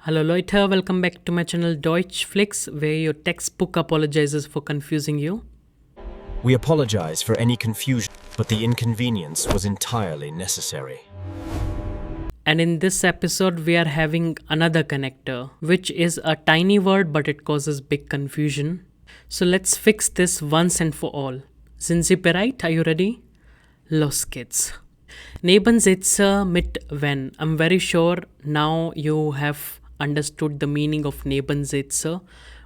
Hallo Leute, welcome back to my channel Deutschflix, where your textbook apologizes for confusing you. We apologize for any confusion, but the inconvenience was entirely necessary. And in this episode, we are having another connector, which is a tiny word but it causes big confusion. So let's fix this once and for all. Sind Sie bereit? Are you ready? Los geht's. Nebensätze mit wenn. I'm very sure now you have understood the meaning of Nebensätze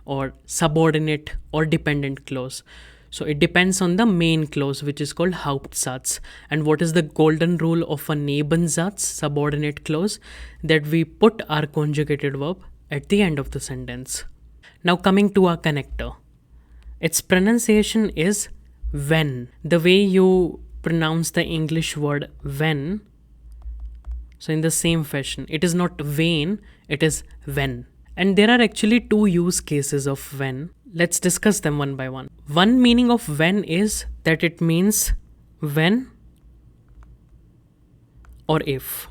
or subordinate or dependent clause. So it depends on the main clause, which is called Hauptsatz. And what is the golden rule of a Nebensatz, subordinate clause? That we put our conjugated verb at the end of the sentence. Now coming to our connector. Its pronunciation is when. The way you pronounce the English word when, so in the same fashion, it is not vain, it is when. And there are actually two use cases of when. Let's discuss them one by one. One meaning of when is that it means when or if.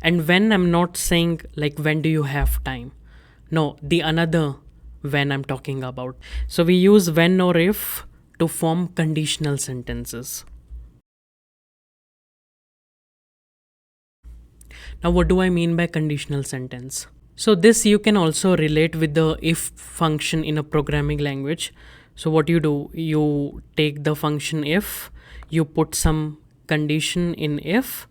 And when, I'm not saying like when do you have time. No, the another when I'm talking about. So we use when or if to form conditional sentences. Now what do I mean by conditional sentence? So this you can also relate with the if function in a programming language. So what you do, you take the function if, you put some condition in if,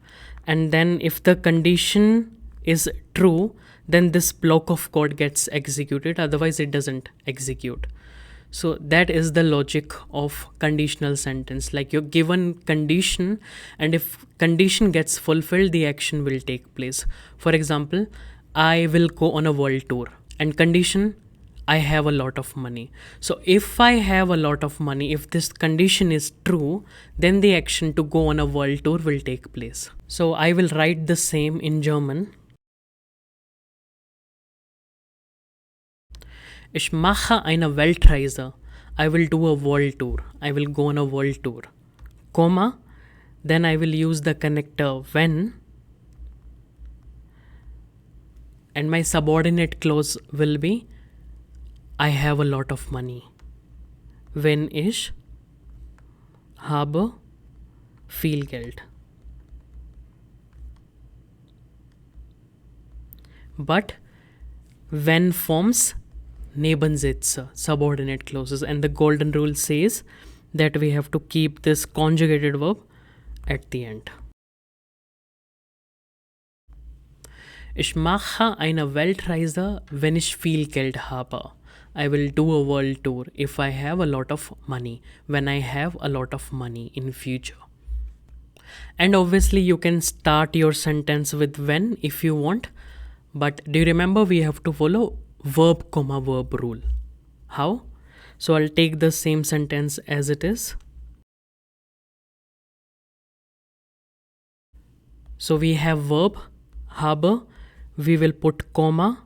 and then if the condition is true, then this block of code gets executed, otherwise it doesn't execute. So that is the logic of conditional sentence. Like you're given condition, and if condition gets fulfilled, the action will take place. For example, I will go on a world tour, and condition, I have a lot of money. So if I have a lot of money, if this condition is true, then the action to go on a world tour will take place. So I will write the same in German. Ich mache eine Weltreise. I will do a world tour. I will go on a world tour. Komme, then I will use the connector wenn. And my subordinate clause will be I have a lot of money. Wenn ich habe viel Geld. But when forms Nebensätze, subordinate clauses, and the golden rule says that we have to keep this conjugated verb at the end. Ich mache eine Weltreise, wenn ich viel Geld habe. I will do a world tour if I have a lot of money, when I have a lot of money in future. And obviously you can start your sentence with when if you want, but do you remember we have to follow verb comma verb rule. How? So I'll take the same sentence as it is. So we have verb habe, we will put comma,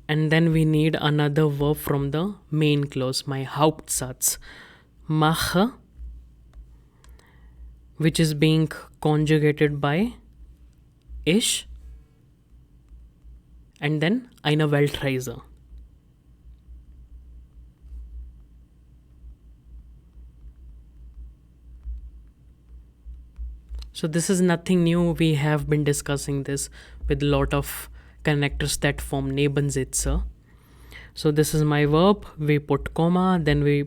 and then we need another verb from the main clause, my Hauptsatz, mache, which is being conjugated by ich, and then eine Weltreise. So this is nothing new. We have been discussing this with a lot of connectors that form Nebensätze. So this is my verb. We put comma, then we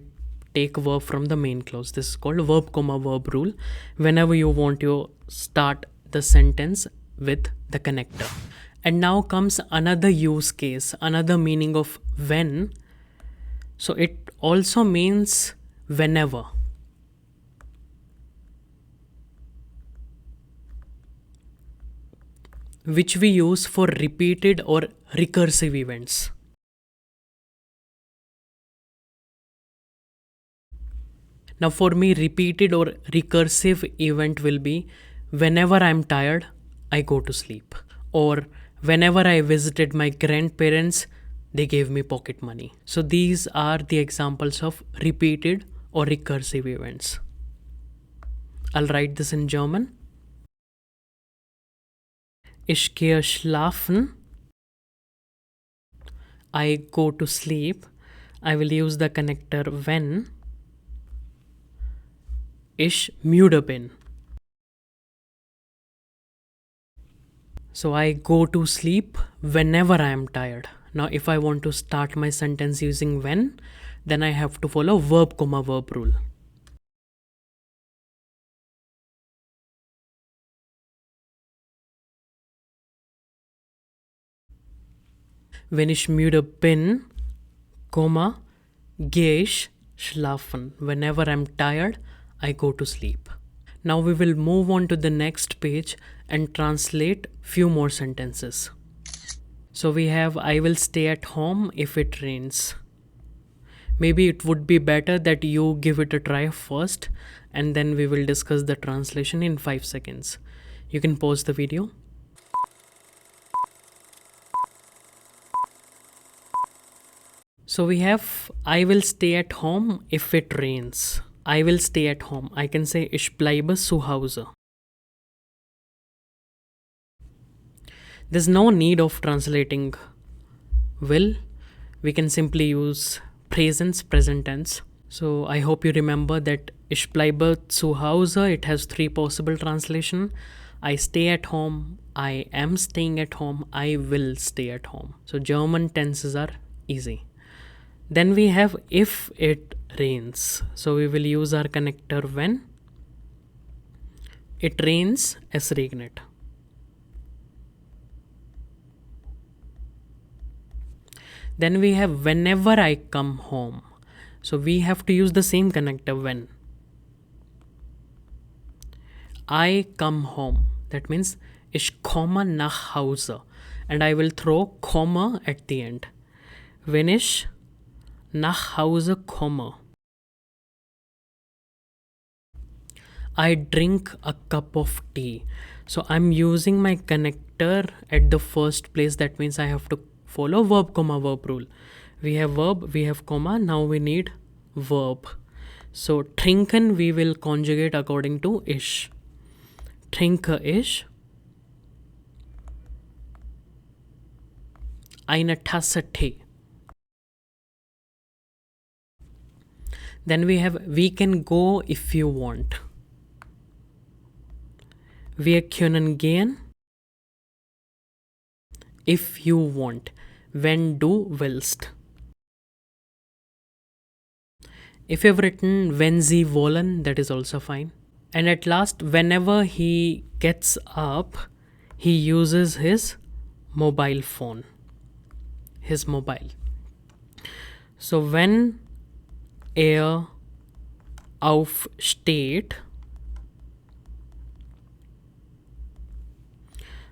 take verb from the main clause. This is called verb comma verb rule. Whenever you want to start the sentence with the connector. And now comes another use case, another meaning of when. So it also means whenever. Which we use for repeated or recursive events. Now for me, repeated or recursive event will be whenever I'm tired, I go to sleep. Or whenever I visited my grandparents, they gave me pocket money. So these are the examples of repeated or recursive events. I'll write this in German. Ich gehe schlafen. I go to sleep. I will use the connector wenn. Ich müde bin. So I go to sleep whenever I am tired. Now if I want to start my sentence using when, then I have to follow verb comma verb rule. Wenn ich müde bin, comma, gehe ich schlafen. Whenever I'm tired, I go to sleep. Now we will move on to the next page and translate few more sentences. So we have I will stay at home if it rains. Maybe it would be better that you give it a try first and then we will discuss the translation in 5 seconds. You can pause the video. So we have I will stay at home if it rains. I will stay at home. I can say ich bleibe zu Hause. There's no need of translating will. We can simply use present tense. So I hope you remember that ich bleibe zu Hause, it has 3 possible translation. I stay at home, I am staying at home, I will stay at home. So German tenses are easy. Then we have if it rains. So we will use our connector when. It rains as regnet. Then we have whenever I come home. So we have to use the same connector when. I come home. That means ich komme nach Hause. And I will throw comma at the end. Wenn ich nach Hause komme. I drink a cup of tea. So I'm using my connector at the first place. That means I have to follow verb comma verb rule. We have verb, we have comma, now we need verb. So trinken we will conjugate according to ich. Trinke ich eine Tasse Tee. Then we have we can go if you want. Wir können gehen if you want. Wenn du willst. If you've written wenn sie wollen, that is also fine. And at last, whenever he gets up, he uses his mobile phone. His mobile. So when aufsteht.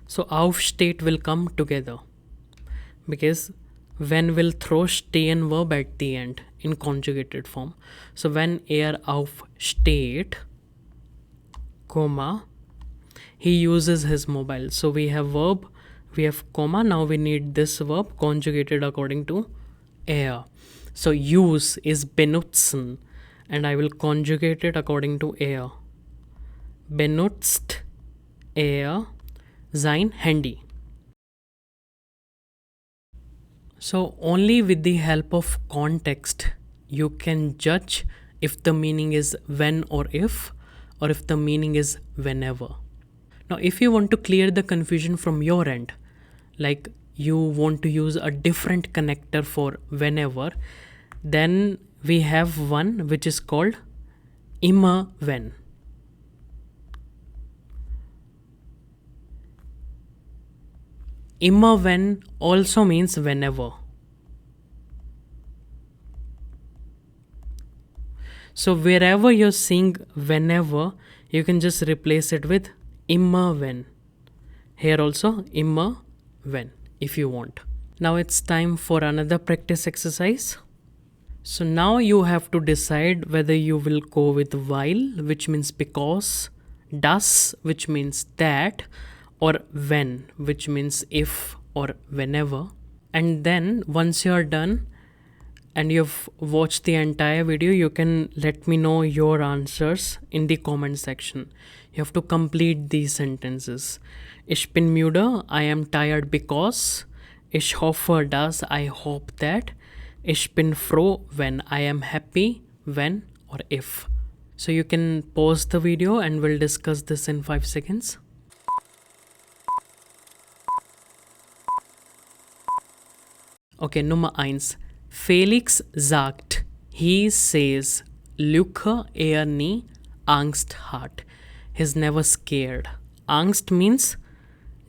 So aufsteht will come together because when will throw stehen verb at the end in conjugated form. So when aufsteht, comma, he uses his mobile. So we have verb, we have comma, now we need this verb conjugated according to So use is benutzen and I will conjugate it according to Benutzt sein Handy. So only with the help of context you can judge if the meaning is when or if the meaning is whenever. Now if you want to clear the confusion from your end, like you want to use a different connector for whenever, then we have one which is called immer wenn. Immer wenn also means whenever. So wherever you're seeing whenever, you can just replace it with immer wenn. Here also immer wenn if you want. Now it's time for another practice exercise. So now you have to decide whether you will go with while, which means because, das, which means that, or when, which means if or whenever. And then once you're done and you've watched the entire video, you can let me know your answers in the comment section. You have to complete these sentences. Ich bin müde, I am tired because. Ich hoffe, dass, I hope that. Ich bin froh, when, I am happy, when or if. So you can pause the video and we'll discuss this in 5 seconds. Okay, Nummer 1. Felix sagt, he says, Luca er nie Angst hat. He's never scared. Angst means,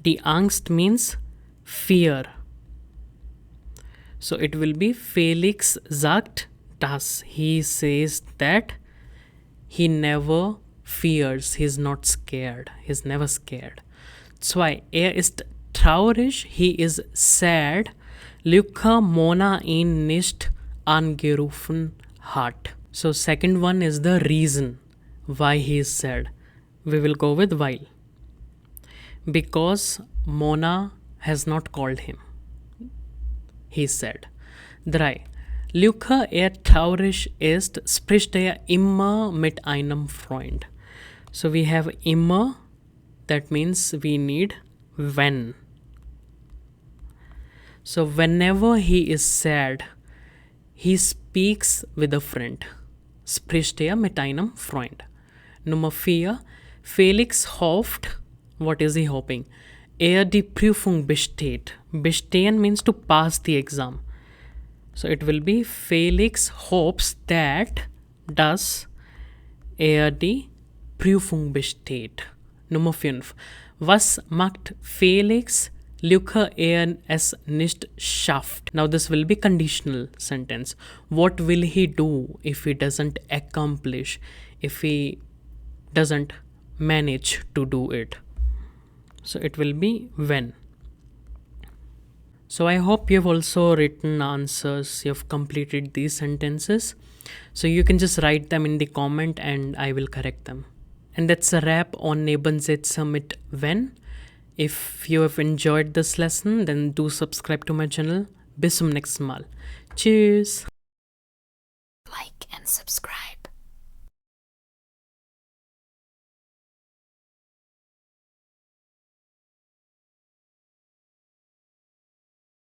the Angst means fear. So it will be Felix sagt das. He says that he never fears. He's not scared. He's never scared. 2. Ist traurig. He is sad. Luca Mona ihn nicht angerufen hat. So second one is the reason why he is sad. We will go with while. Because Mona has not called him. He said. 3. Luca traurig ist, spricht immer mit einem Freund. So we have immer, that means we need when. So whenever he is sad, he speaks with a friend. Spricht mit einem Freund. Nummer 4. Felix hofft, what is he hoping? Die Prüfung besteht. Bestehen means to pass the exam. So it will be Felix hopes that dass die Prüfung besteht. Nummer 5. Was macht Felix, Luca es nicht schafft? Now this will be conditional sentence. What will he do if he doesn't accomplish, if he doesn't manage to do it? So it will be when. So I hope you've also written answers, you've completed these sentences. So you can just write them in the comment and I will correct them. And that's a wrap on Neben Sätze mit wenn. If you have enjoyed this lesson, then do subscribe to my channel. Bis zum nächsten Mal. Tschüss. Like and subscribe.